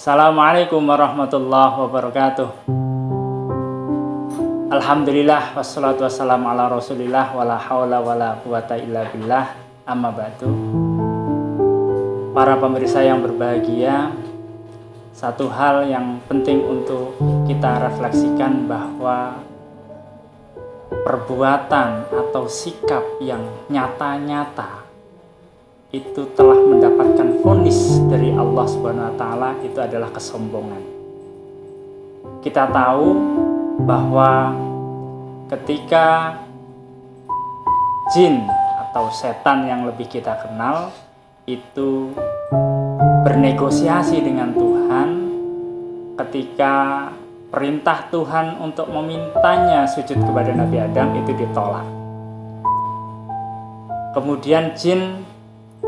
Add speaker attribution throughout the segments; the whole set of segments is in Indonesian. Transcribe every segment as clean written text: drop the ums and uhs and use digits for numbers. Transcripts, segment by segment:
Speaker 1: Assalamualaikum warahmatullahi wabarakatuh. Alhamdulillah wassalatu wassalamu ala rasulillah wala hawla wala quwata illa billah, amma ba'du. Para pemirsa yang berbahagia, satu hal yang penting untuk kita refleksikan bahwa perbuatan atau sikap yang nyata-nyata itu telah mendapatkan vonis dari Allah Subhanahu wa taala, itu adalah kesombongan. Kita tahu bahwa ketika jin atau setan yang lebih kita kenal itu bernegosiasi dengan Tuhan, ketika perintah Tuhan untuk memintanya sujud kepada Nabi Adam itu ditolak. Kemudian jin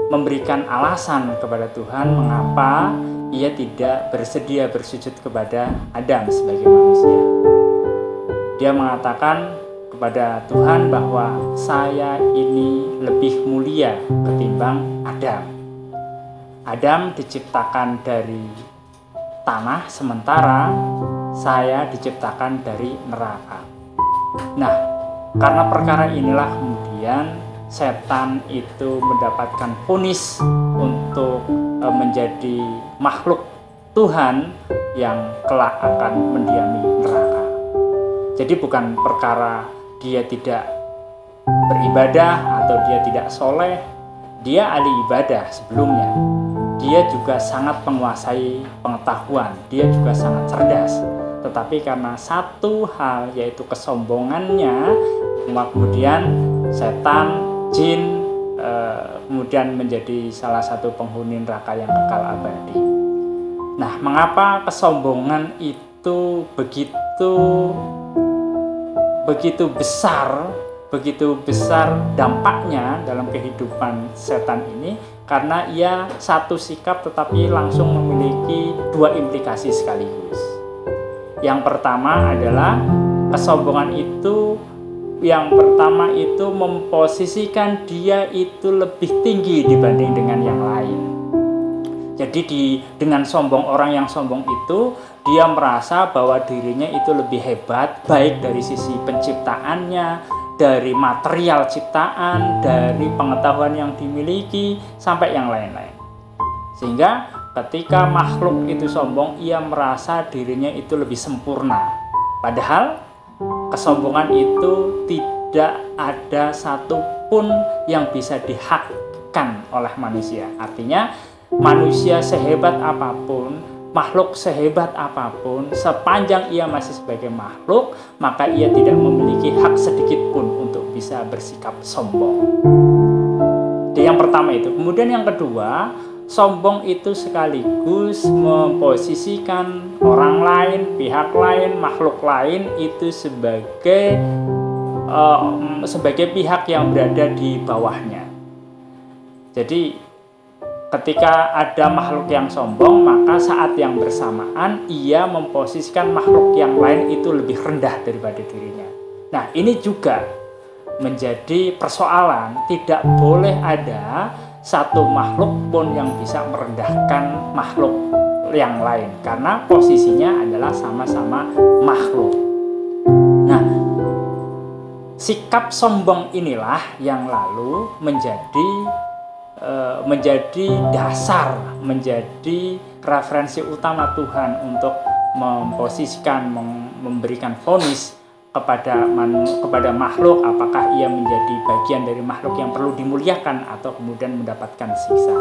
Speaker 1: memberikan alasan kepada Tuhan mengapa ia tidak bersedia bersujud kepada Adam sebagai manusia. Dia mengatakan kepada Tuhan bahwa saya ini lebih mulia ketimbang Adam. Adam diciptakan dari tanah, sementara saya diciptakan dari neraka. Nah, karena perkara inilah kemudian setan itu mendapatkan vonis untuk menjadi makhluk Tuhan yang kelak akan mendiami neraka. Jadi bukan perkara dia tidak beribadah atau dia tidak soleh, dia ahli ibadah sebelumnya. Dia juga sangat menguasai pengetahuan, dia juga sangat cerdas. Tetapi karena satu hal yaitu kesombongannya, kemudian setan, jin kemudian menjadi salah satu penghuni neraka yang kekal abadi. Nah, mengapa kesombongan itu begitu besar dampaknya dalam kehidupan setan ini? Karena ia satu sikap tetapi langsung memiliki dua implikasi sekaligus. Yang pertama adalah kesombongan itu memposisikan dia itu lebih tinggi dibanding dengan yang lain. Jadi dengan orang yang sombong itu, dia merasa bahwa dirinya itu lebih hebat, baik dari sisi penciptaannya, dari material ciptaan, dari pengetahuan yang dimiliki, sampai yang lain-lain. Sehingga ketika makhluk itu sombong, ia merasa dirinya itu lebih sempurna. Padahal kesombongan itu tidak ada satupun yang bisa dihakkan oleh manusia. Artinya manusia sehebat apapun, makhluk sehebat apapun, sepanjang ia masih sebagai makhluk, maka ia tidak memiliki hak sedikit pun untuk bisa bersikap sombong. Jadi yang pertama itu. Kemudian yang kedua, sombong itu sekaligus memposisikan orang lain, pihak lain, makhluk lain itu sebagai pihak yang berada di bawahnya. Jadi ketika ada makhluk yang sombong, maka saat yang bersamaan ia memposisikan makhluk yang lain itu lebih rendah daripada dirinya. Nah, ini juga menjadi persoalan. Tidak boleh ada satu makhluk pun yang bisa merendahkan makhluk yang lain, karena posisinya adalah sama-sama makhluk. Nah, sikap sombong inilah yang lalu menjadi dasar, menjadi referensi utama Tuhan untuk memposisikan, memberikan vonis kepada makhluk, apakah ia menjadi bagian dari makhluk yang perlu dimuliakan atau kemudian mendapatkan siksa.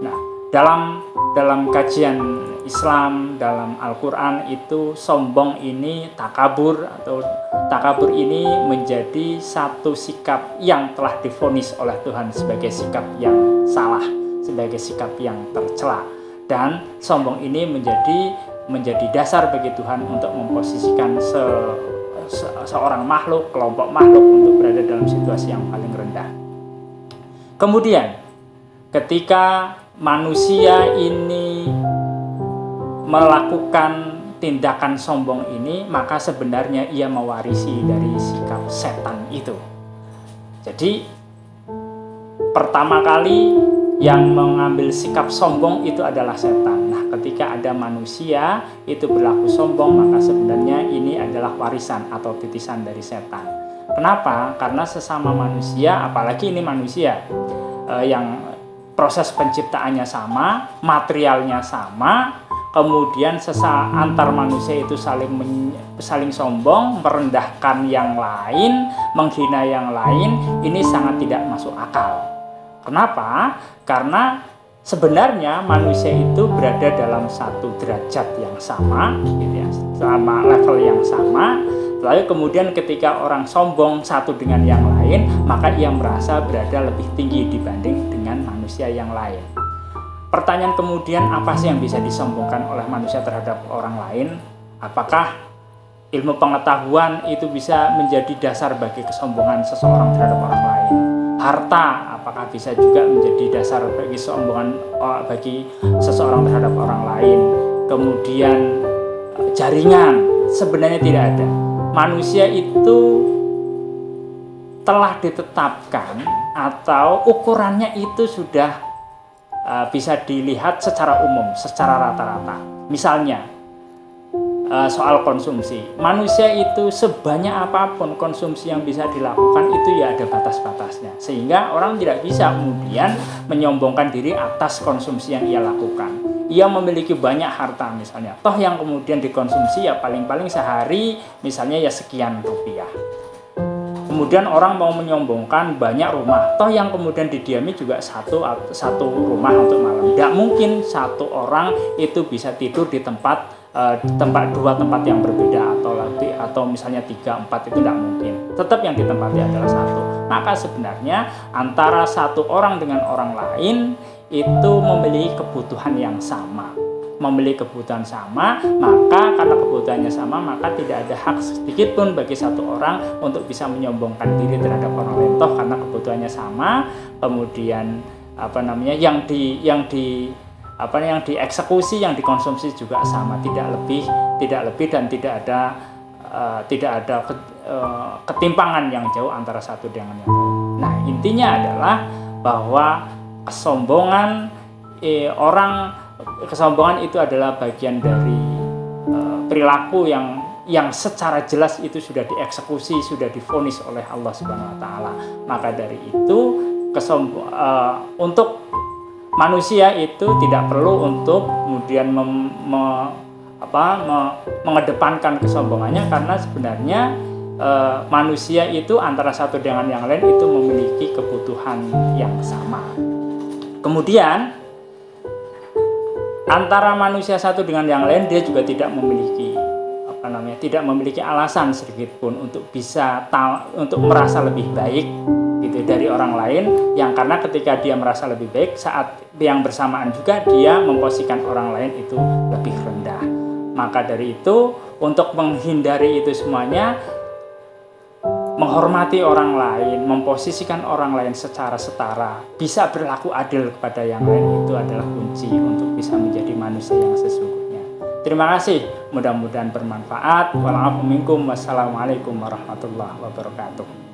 Speaker 1: Nah, dalam kajian Islam, dalam Al-Quran itu sombong ini takabur ini menjadi satu sikap yang telah divonis oleh Tuhan sebagai sikap yang salah, sebagai sikap yang tercela, dan sombong ini menjadi dasar bagi Tuhan untuk memposisikan seorang makhluk, kelompok makhluk untuk berada dalam situasi yang paling rendah. Kemudian ketika manusia ini melakukan tindakan sombong ini, maka sebenarnya ia mewarisi dari sikap setan itu. Jadi pertama kali yang mengambil sikap sombong itu adalah setan. Nah, ketika ada manusia itu berlaku sombong, maka sebenarnya ini adalah warisan atau titisan dari setan. Kenapa? Karena sesama manusia, apalagi ini manusia yang proses penciptaannya sama, materialnya sama, kemudian antar manusia itu saling sombong, merendahkan yang lain, menghina yang lain, ini sangat tidak masuk akal. Kenapa? Karena sebenarnya manusia itu berada dalam satu derajat yang sama, gitu ya, sama level yang sama. Lalu kemudian ketika orang sombong satu dengan yang lain, maka ia merasa berada lebih tinggi dibanding dengan manusia yang lain. Pertanyaan kemudian, apa sih yang bisa disombongkan oleh manusia terhadap orang lain? Apakah ilmu pengetahuan itu bisa menjadi dasar bagi kesombongan seseorang terhadap orang lain? Harta, apakah bisa juga menjadi dasar bagi kesombongan bagi seseorang terhadap orang lain? Kemudian jaringan, sebenarnya tidak ada. Manusia itu telah ditetapkan atau ukurannya itu sudah bisa dilihat secara umum, secara rata-rata. Misalnya soal konsumsi, manusia itu sebanyak apapun konsumsi yang bisa dilakukan itu ya ada batas-batasnya, sehingga orang tidak bisa kemudian menyombongkan diri atas konsumsi yang ia lakukan. Ia memiliki banyak harta misalnya, toh yang kemudian dikonsumsi ya paling-paling sehari misalnya ya sekian rupiah. Kemudian orang mau menyombongkan banyak rumah, toh yang kemudian didiami juga satu rumah untuk malam. Tidak mungkin satu orang itu bisa tidur di dua tempat yang berbeda atau misalnya 3, 4, itu tidak mungkin. Tetap yang ditempati adalah satu. Maka sebenarnya antara satu orang dengan orang lain itu memiliki kebutuhan yang sama. Memiliki kebutuhan sama, maka karena kebutuhannya sama, maka tidak ada hak sedikit pun bagi satu orang untuk bisa menyombongkan diri terhadap orang lain. Toh karena kebutuhannya sama, kemudian yang dieksekusi, yang dikonsumsi juga sama, tidak lebih dan tidak ada ketimpangan yang jauh antara satu dengan yang lain. Nah, intinya adalah bahwa kesombongan itu adalah bagian dari perilaku yang secara jelas itu sudah dieksekusi, sudah divonis oleh Allah Subhanahu wa taala. Maka dari itu untuk manusia itu tidak perlu untuk kemudian mengedepankan kesombongannya, karena sebenarnya manusia itu antara satu dengan yang lain itu memiliki kebutuhan yang sama. Kemudian antara manusia satu dengan yang lain dia juga tidak memiliki alasan sedikit pun untuk untuk merasa lebih baik gitu dari orang lain, yang karena ketika dia merasa lebih baik, saat yang bersamaan juga dia memposisikan orang lain itu lebih rendah. Maka dari itu, untuk menghindari itu semuanya, menghormati orang lain, memposisikan orang lain secara setara, bisa berlaku adil kepada yang lain, itu adalah kunci untuk bisa menjadi manusia yang sesungguhnya. Terima kasih, mudah-mudahan bermanfaat. Wassalamualaikum warahmatullahi wabarakatuh.